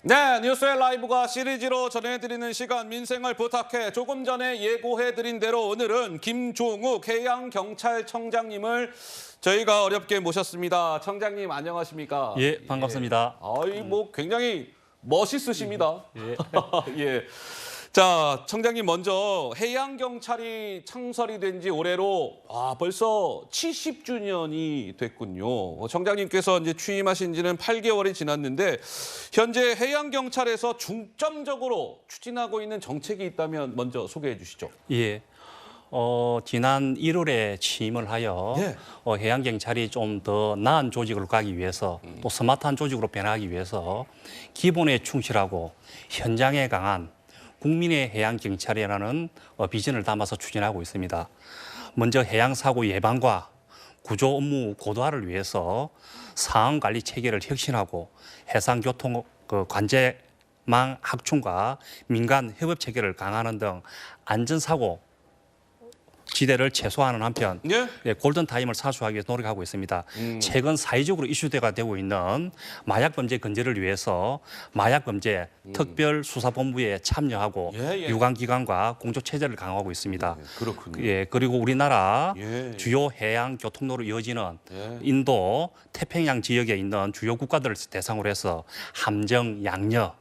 네, 뉴스의 라이브가 시리즈로 전해드리는 시간 민생을 부탁해. 조금 전에 예고해드린 대로 오늘은 김종욱 해양경찰청장님을 저희가 어렵게 모셨습니다. 청장님 안녕하십니까? 예, 반갑습니다. 뭐 굉장히 멋있으십니다. 예. 예. 자, 청장님 먼저 해양경찰이 창설이 된 지 올해로 벌써 70주년이 됐군요. 청장님께서 이제 취임하신 지는 8개월이 지났는데 현재 해양경찰에서 중점적으로 추진하고 있는 정책이 있다면 먼저 소개해 주시죠. 예. 지난 1월에 취임을 하여 예. 해양경찰이 좀 더 나은 조직으로 가기 위해서 또 스마트한 조직으로 변하기 위해서 기본에 충실하고 현장에 강한 국민의 해양경찰이라는 비전을 담아서 추진하고 있습니다. 먼저 해양사고 예방과 구조 업무 고도화를 위해서 상황관리 체계를 혁신하고 해상교통 관제망 확충과 민간 협업 체계를 강화하는 등 안전사고 지대를 최소화하는 한편 예. 골든타임을 사수하기 위해서 노력하고 있습니다. 최근 사회적으로 이슈가 되고 있는 마약범죄 근절을 위해서 마약범죄 특별수사본부에 참여하고 예. 유관기관과 공조체제를 강화하고 있습니다. 그렇군요. 예, 그리고 우리나라 예. 주요 해양 교통로로 이어지는 예. 인도 태평양 지역에 있는 주요 국가들을 대상으로 해서 함정, 양녀,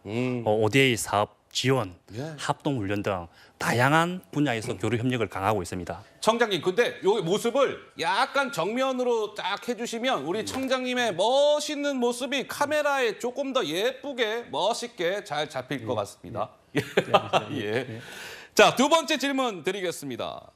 ODA 사업 지원, 예. 합동훈련 등 다양한 분야에서 교류 협력을 강화하고 있습니다. 청장님, 근데 요 모습을 약간 정면으로 딱 해주시면 우리 청장님의 멋있는 모습이 카메라에 조금 더 예쁘게 멋있게 잘 잡힐 것 같습니다. 예. 자, 두 번째 질문 드리겠습니다.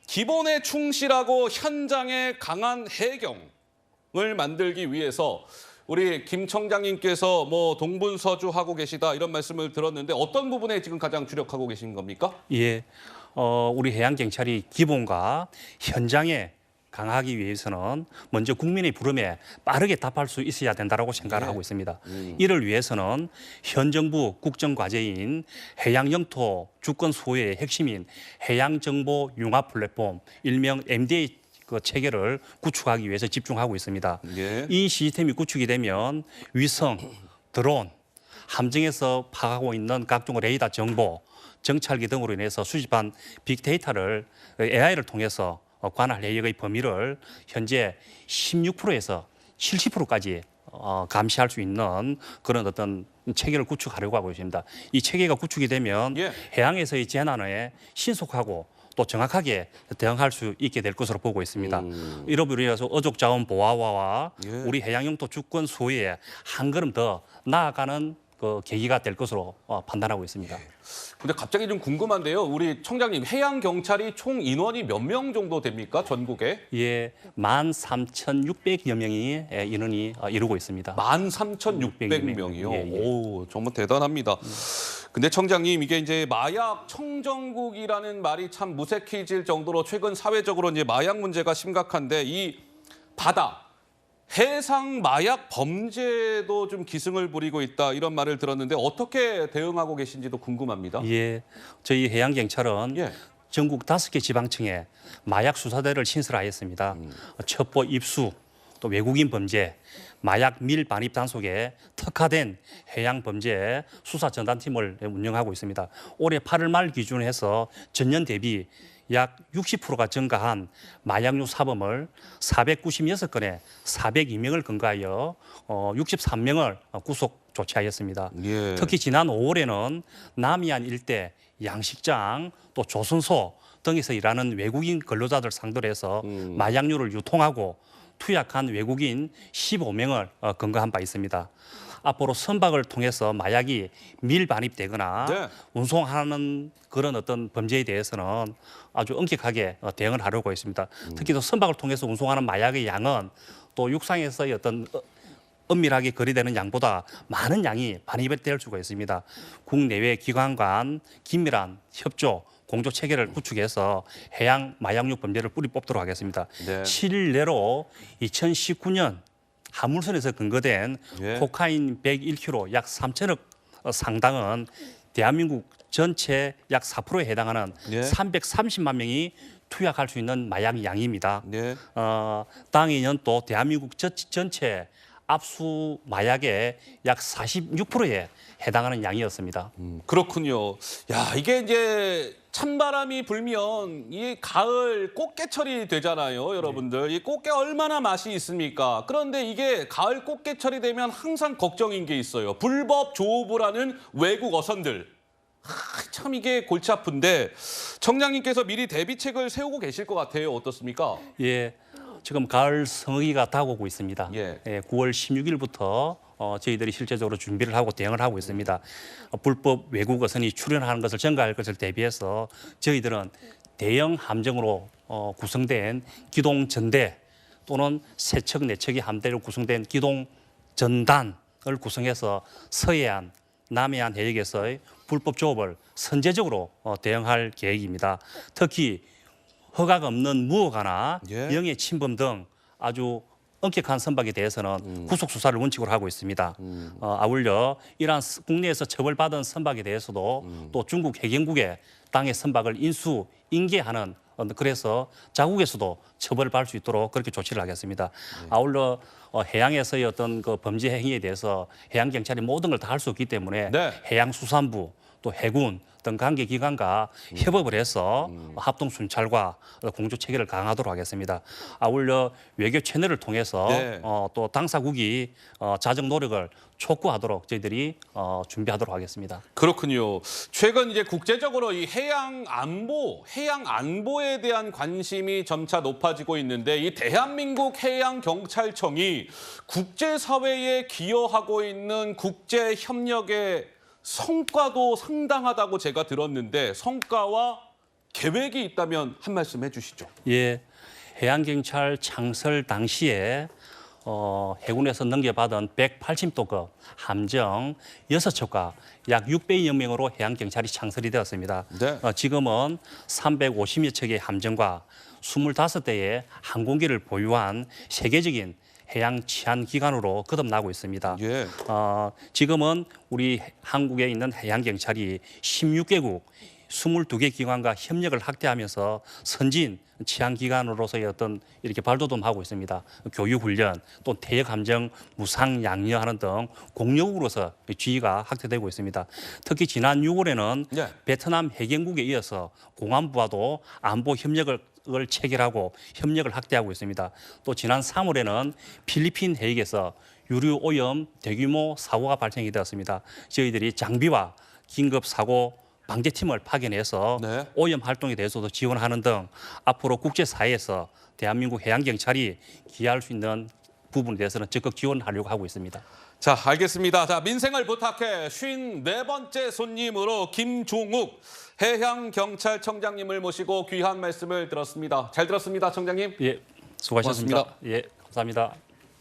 기본에 충실하고 현장에 강한 해경을 만들기 위해서 우리 김 청장님께서 뭐 동분서주하고 계시다 이런 말씀을 들었는데 어떤 부분에 지금 가장 주력하고 계신 겁니까? 예, 우리 해양경찰이 기본과 현장에 강하기 위해서는 먼저 국민의 부름에 빠르게 답할 수 있어야 된다고 생각을 하고 있습니다. 이를 위해서는 현 정부 국정과제인 해양영토 주권 소유의 핵심인 해양정보 융합 플랫폼, 일명 MDA 체계를 구축하기 위해서 집중하고 있습니다. 예. 이 시스템이 구축이 되면 위성, 드론, 함정에서 파악하고 있는 각종 레이더 정보, 정찰기 등으로 인해서 수집한 빅데이터를 AI를 통해서 관할 내역의 범위를 현재 16%에서 70%까지 감시할 수 있는 그런 어떤 체계를 구축하려고 하고 있습니다. 이 체계가 구축이 되면 예. 해양에서의 재난에 신속하고 또 정확하게 대응할 수 있게 될 것으로 보고 있습니다. 이로 인해서 어족자원 보호와 예. 우리 해양영토 주권 소유에 한 걸음 더 나아가는 그 계기가 될 것으로 판단하고 있습니다. 근데 갑자기 좀 궁금한데요. 우리 청장님, 해양경찰이 총 인원이 몇 명 정도 됩니까? 전국에? 예, 13,600여 명이 인원이 이루고 있습니다. 13,600명이요. 예, 예. 오, 정말 대단합니다. 근데 청장님, 이게 이제 마약 청정국이라는 말이 참 무색해질 정도로 최근 사회적으로 이제 마약 문제가 심각한데 이 바다, 해상 마약 범죄도 좀 기승을 부리고 있다 이런 말을 들었는데 어떻게 대응하고 계신지도 궁금합니다. 예, 저희 해양경찰은 예. 전국 5개 지방청에 마약 수사대를 신설하였습니다. 첩보 입수, 또 외국인 범죄, 마약 밀반입 단속에 특화된 해양 범죄 수사 전담팀을 운영하고 있습니다. 올해 8월 말 기준으로 해서 전년 대비 약 60%가 증가한 마약류 사범을 496건에 402명을 검거하여 63명을 구속 조치하였습니다. 예. 특히 지난 5월에는 남이안 일대 양식장 또 조선소 등에서 일하는 외국인 근로자들 상대로 해서 마약류를 유통하고 투약한 외국인 15명을 검거한 바 있습니다. 앞으로 선박을 통해서 마약이 밀반입되거나 네. 운송하는 그런 어떤 범죄에 대해서는 아주 엄격하게 대응을 하려고 있습니다. 특히 또 선박을 통해서 운송하는 마약의 양은 또 육상에서의 어떤 엄밀하게 거래되는 양보다 많은 양이 반입될 수가 있습니다. 국내외 기관 간 긴밀한 협조, 공조 체계를 구축해서 해양 마약류 범죄를 뿌리 뽑도록 하겠습니다. 네. 실내로 2019년 하물선에서 근거된 예. 코카인 101kg 약 3천억 상당은 대한민국 전체 약 4%에 해당하는 예. 330만 명이 투약할 수 있는 마약 양입니다. 네. 당연히 또 대한민국 전체 압수 마약의 약 46%에 해당하는 양이었습니다. 그렇군요. 야, 이게 이제 찬바람이 불면 이 가을 꽃게철이 되잖아요, 여러분들. 이 꽃게 얼마나 맛이 있습니까? 그런데 이게 가을 꽃게철이 되면 항상 걱정인 게 있어요. 불법 조업을 하는 외국 어선들. 참 이게 골치 아픈데 청장님께서 미리 대비책을 세우고 계실 것 같아요. 어떻습니까? 예, 지금 가을 성의가 다가오고 있습니다. 예. 9월 16일부터 저희들이 실제적으로 준비를 하고 대응을 하고 있습니다. 불법 외국 어선이 출현하는 것을 전가할 것을 대비해서 저희들은 대형 함정으로 구성된 기동 전대 또는 세 척, 네 척의 함대로 구성된 기동 전단을 구성해서 서해안, 남해안 해역에서의 불법 조업을 선제적으로 대응할 계획입니다. 특히 허가가 없는 무허가나 예. 영해 침범 등 아주 엄격한 선박에 대해서는 구속 수사를 원칙으로 하고 있습니다. 아울러 이러한 국내에서 처벌받은 선박에 대해서도 또 중국 해경국에 땅의 선박을 인수 인계하는 그래서 자국에서도 처벌을 받을 수 있도록 그렇게 조치를 하겠습니다. 아울러 해양에서의 어떤 그 범죄 행위에 대해서 해양 경찰이 모든 걸 다 할 수 없기 때문에 네. 해양수산부 또 해군 등 관계기관과 협업을 해서 합동 순찰과 공조 체계를 강화하도록 하겠습니다. 아울러 외교 채널을 통해서 네. 또 당사국이 자정 노력을 촉구하도록 저희들이 준비하도록 하겠습니다. 그렇군요. 최근 이제 국제적으로 이 해양 안보에 대한 관심이 점차 높아지고 있는데 이 대한민국 해양 경찰청이 국제사회에 기여하고 있는 국제 협력의 성과도 상당하다고 제가 들었는데 성과와 계획이 있다면 한 말씀 해주시죠. 예, 해양경찰 창설 당시에 해군에서 넘겨받은 180톤급 함정 6척과 약 600여 명으로 해양경찰이 창설이 되었습니다. 네. 지금은 350여 척의 함정과 25대의 항공기를 보유한 세계적인 해양 치안 기관으로 거듭나고 있습니다. 예. 지금은 우리 한국에 있는 해양 경찰이 16개국 22개 기관과 협력을 확대하면서 선진 치안 기관으로서의 어떤 이렇게 발돋움하고 있습니다. 교육 훈련, 또 대역 함정 무상 양려하는 등 공력으로서 지휘가 확대되고 있습니다. 특히 지난 6월에는 네. 베트남 해경국에 이어서 공안부와도 안보 협력을 체결하고 협력을 확대하고 있습니다. 또 지난 3월에는 필리핀 해역에서 유류 오염 대규모 사고가 발생이 되었습니다. 저희들이 장비와 긴급 사고 방재팀을 파견해서 네. 오염 활동에 대해서도 지원하는 등 앞으로 국제사회에서 대한민국 해양경찰이 기여할 수 있는 부분에 대해서는 적극 지원하려고 하고 있습니다. 자, 알겠습니다. 자, 민생을 부탁해 54번째 손님으로 김종욱 해양경찰청장님을 모시고 귀한 말씀을 들었습니다. 잘 들었습니다, 청장님. 예, 수고하셨습니다. 고맙습니다. 예, 감사합니다.